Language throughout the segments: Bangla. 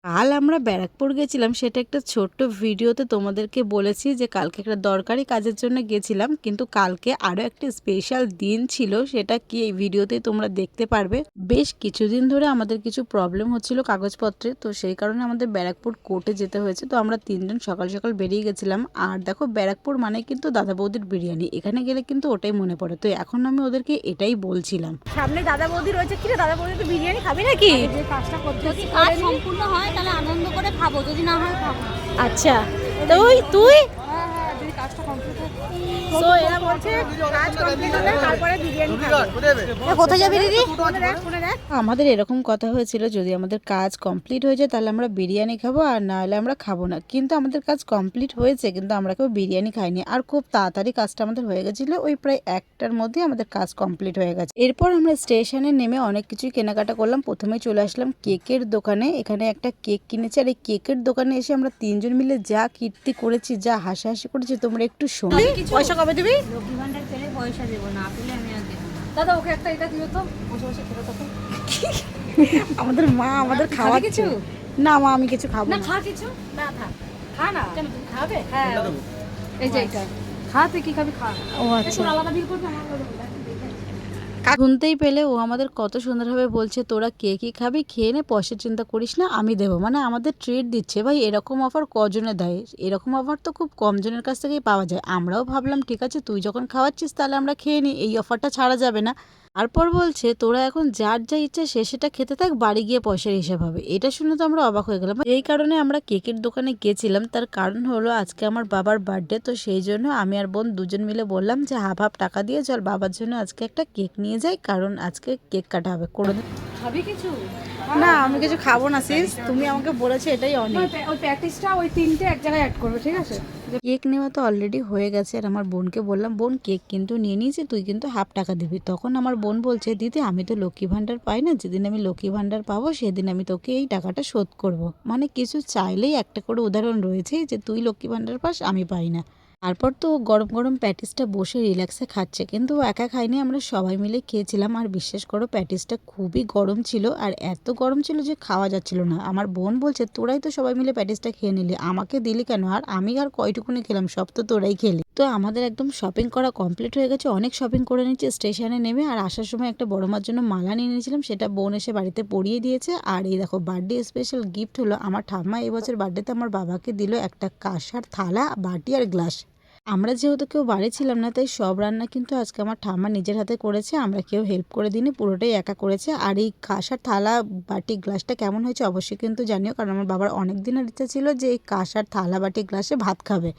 কাল আমরা ব্যারাকপুর গেছিলাম, সেটা একটা ছোট্ট ভিডিওতে তোমাদেরকে বলেছি যে কালকে একটা দরকারি কাজের জন্য গেছিলাম, কিন্তু কালকে আরও একটা স্পেশাল দিন ছিল। সেটা কি এই ভিডিওতে তোমরা দেখতে পারবে। বেশ কিছুদিন ধরে আমাদের কিছু প্রবলেম হচ্ছিল কাগজপত্রে, তো সেই কারণে আমাদের ব্যারাকপুর কোর্টে যেতে হয়েছে। তো আমরা তিনজন সকাল সকাল বেরিয়ে গেছিলাম। আর দেখো, ব্যারাকপুর মানে কিন্তু দাদা বৌদির বিরিয়ানি, এখানে গেলে কিন্তু ওটাই মনে পড়ে। তো এখন আমি ওদেরকে এটাই বলছিলাম, সামনে দাদা বৌদি রয়েছে, কি রে দাদা বৌদি তো বিরিয়ানি খাবি নাকি? যে কাজটা করতে যদি কাজ সম্পূর্ণ হয় তাহলে আনন্দ করে খাবো, যদি না হয় খাবো না। আচ্ছা, তুই তুই হ্যাঁ হ্যাঁ, যদি কাজটা কমপ্লিট হয়। তো এরা বলছে কাজ কমপ্লিট হলে তারপরে বিরিয়ানি খাবে। কোথায় যাবি দিদি? শুনে দেখ। আমাদের এরকম কথা হয়েছিল যদি আমাদের কাজ কমপ্লিট হয়ে যায় তাহলে আমরা বিরিয়ানি খাবো, আর না হলে আমরা খাবো না। কিন্তু আমাদের কাজ কমপ্লিট হয়েছে, কিন্তু আমরা কেউ বিরিয়ানি খাইনি। আর খুব তাড়াতাড়ি কাজটা আমাদের হয়ে গেছিলো, ওই প্রায় 1টার মধ্যে আমাদের কাজ কমপ্লিট হয়ে গেছে। এরপর আমরা স্টেশনে নেমে অনেক কিছুই কেনাকাটা করলাম। প্রথমে চলে আসলাম কেকের দোকানে, এখানে একটা কেক কিনেছি। আর এই কেকের দোকানে এসে আমরা তিনজন মিলে যা কীর্তি করেছি, যা হাসাহাসি করেছি, তোমরা একটু শোনো। পয়সা কবে দিবি? লক্ষ্মী ভান্ডার পেলে পয়সা দেবো, না পেলে আমি আর দেবো না। দাদা ওকে একটা এটা দিও তো, বসে বসে খেতে থাকো। আমাদের মা আমাদের খাওয়া কিছু না, মা আমি কিছু খাবো না না। খা কিছু, না থাক, খা না, কেন তুমি খাবে? হ্যাঁ এই যে এটা খা, তুই কি খাবি খা। ও আচ্ছা, আলাদা বিল করবে, আমার আলাদা bill। শুনতেই পেলে ও আমাদের কত সুন্দরভাবে বলছে তোরা কে কি খাবি খেয়ে নে, পয়সা চিন্তা করিস না, আমি দেবো। মানে আমাদের ট্রিট দিচ্ছে। ভাই, এরকম অফার কজনে দেয়? এরকম অফার তো খুব কম জনের কাছ থেকেই পাওয়া যায়। আমরাও ভাবলাম ঠিক আছে, তুই যখন খাওয়াচ্ছিস তাহলে আমরা খেয়ে নিই, এই অফারটা ছাড়া যাবে না। তারপর বলছে তোরা এখন যার যা ইচ্ছা সে সেটা খেতে থাক, বাড়ি গিয়ে পয়সার হিসাব হবে। এটা শুনে তো আমরা অবাক হয়ে গেলাম। এই কারণে আমরা কেকের দোকানে গেছিলাম। তার কারণ হলো আজকে আমার বাবার বার্থডে, তো সেই জন্য আমি আর বোন দুজন মিলে বললাম যে হাফ হাফ টাকা দিয়ে চল বাবার জন্য আজকে একটা কেক নিয়ে যাই, কারণ আজকে কেক কাটা হবে। কোনোদিন খাবি কিছু? না আমি কিছু খাবো না সিস, তুমি আমাকে বলেছো এটাই অনেক। ওই প্যাটিসটা ওই তিনটে এক জায়গায় অ্যাড করবে, ঠিক আছে? কেক নেওয়া তো অলরেডি হয়ে গেছে। আর আমার বোনকে বললাম, বোন কেক কিন্তু নিয়ে নিয়েছি, তুই কিন্তু হাফ টাকা দিবি। তখন আমার বোন বলছে, দিদি আমি তো লক্ষ্মী ভাণ্ডার পাই না, যেদিন আমি লক্ষ্মী ভাণ্ডার পাবো সেদিন আমি তোকে এই টাকাটা শোধ করব। মানে কিছু চাইলেই একটা করে উদাহরণ রয়েছে যে তুই লক্ষ্মী ভাণ্ডার পাস, আমি পাই না। তারপর তো গরম গরম প্যাটিসটা বসে রিল্যাক্সে খাচ্ছে, কিন্তু ও একা খাইনি, আমরা সবাই মিলে খেয়েছিলাম। আর বিশ্বাস করো প্যাটিসটা খুবই গরম ছিল, আর এত গরম ছিল যে খাওয়া যাচ্ছিল না। আমার বোন বলছে তোরাই তো সবাই মিলে প্যাটিসটা খেয়ে নিলি, আমাকে দিলি কেন? আর আমি আর কয়টুকুনি খেলাম, সব তো তোরাই খেলি। তো আমাদের একদম শপিং করা কমপ্লিট হয়ে গেছে, অনেক শপিং করে নিচ্ছি স্টেশনে নেমে। আর আসার সময় একটা বড় মার জন্য মালা নিয়ে নিয়েছিলাম, সেটা বোন এসে বাড়িতে পরিয়ে দিয়েছে। আর এই দেখো বার্থডে স্পেশাল গিফট হলো, আমার ঠাম্মা এবছর বার্থডেতে আমার বাবাকে দিল একটা কাঁসার থালা, বাটি আর গ্লাস। আমরা যেহেতু কেউ বাড়ি ছিলাম না, তাই সব রান্না কিন্তু আজকে আমার ঠাম্মা নিজের হাতে করেছে, আমরা কেউ হেল্প করে দিইনি, পুরোটাই একা করেছে। আর এই কাঁসার থালা বাটি গ্লাসটা কেমন হয়েছে অবশ্যই কিন্তু জানিও, কারণ আমার বাবার অনেক দিনের ইচ্ছা ছিল যে এই কাঁসার থালা বাটি গ্লাসে ভাত খাবে।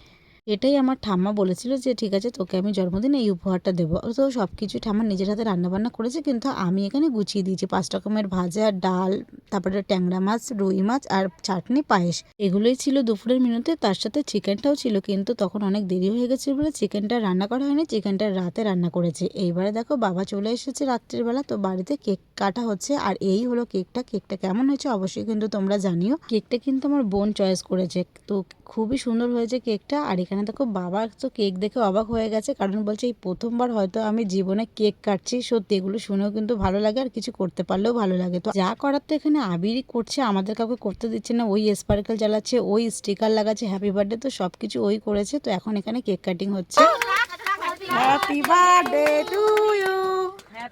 এটাই আমার ঠাম্মা বলেছিল যে ঠিক আছে তোকে আমি জন্মদিনে এই উপহারটা দেবো। তো সব কিছু ঠাম্মা নিজের হাতে রান্নাবান্না করেছে, কিন্তু আমি এখানে গুছিয়ে দিয়েছি 5 রকমের ভাজা, ডাল, তারপরে ট্যাংরা মাছ, রুই মাছ আর চাটনি, পায়েস। এগুলোই ছিল দুপুরের মেনুতে। তার সাথে চিকেনটাও ছিল, কিন্তু তখন অনেক দেরি হয়ে গেছে বলে চিকেনটা রান্না করা হয়নি, চিকেনটা রাতে রান্না করেছে। এইবারে দেখো বাবা চলে এসেছে রাত্রির বেলা, তো বাড়িতে কেক কাটা হচ্ছে। আর এই হলো কেকটা। কেকটা কেমন হয়েছে অবশ্যই কিন্তু তোমরা জানিও। কেকটা কিন্তু আমার বোন চয়েস করেছে, তো খুবই সুন্দর হয়েছে কেকটা। আর এখানে দেখো বাবা তো কেক দেখে অবাক হয়ে গেছে, কারণ বলছে এই প্রথমবার হয়তো আমি জীবনে কেক কাটছি। সত্যি এগুলো শুনেও কিন্তু ভালো লাগে, আর কিছু করতে পারলেও ভালো লাগে। তো যা করার তো এখানে আবিরই করছে, আমাদের কাউকে করতে দিচ্ছে না। ওই স্পার্কেল জ্বালাচ্ছে, ওই স্টিকার লাগাচ্ছে হ্যাপি বার্থডে, তো সবকিছু ওই করেছে। তো এখন এখানে কেক কাটিং হচ্ছে। Happy birthday to you,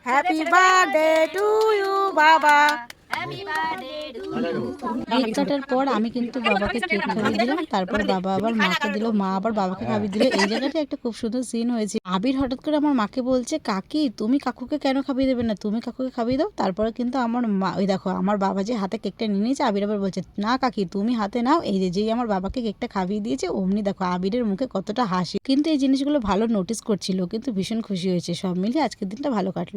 happy birthday to you বাবা। কেক কাটার পর আমি কিন্তু বাবাকে কেক খাইয়ে দিলাম, তারপর বাবা আবার মাকে দিল, মা আবার বাবাকে খাইয়ে দিল। এই জায়গাটা একটা খুব সুন্দর সিন হয়েছে। আবির হঠাৎ করে আমার মাকে বলছে, কাকি তুমি কাকুকে কেন খাইয়ে দেবে না, তুমি কাকুকে খাইয়ে দাও। তারপরে কিন্তু আমার মা, ওই দেখো আমার বাবা যে হাতে কেকটা নিয়ে নিয়েছে, আবির আবার বলছে না কাকি তুমি হাতে নাও। এই যে যেই আমার বাবাকে কেকটা খাইয়ে দিয়েছে, অমনি দেখো আবিরের মুখে কতটা হাসি। কিন্তু এই জিনিসগুলো ভালো নোটিস করছিল, কিন্তু ভীষণ খুশি হয়েছে। সব মিলিয়ে আজকের দিনটা ভালো কাটলো।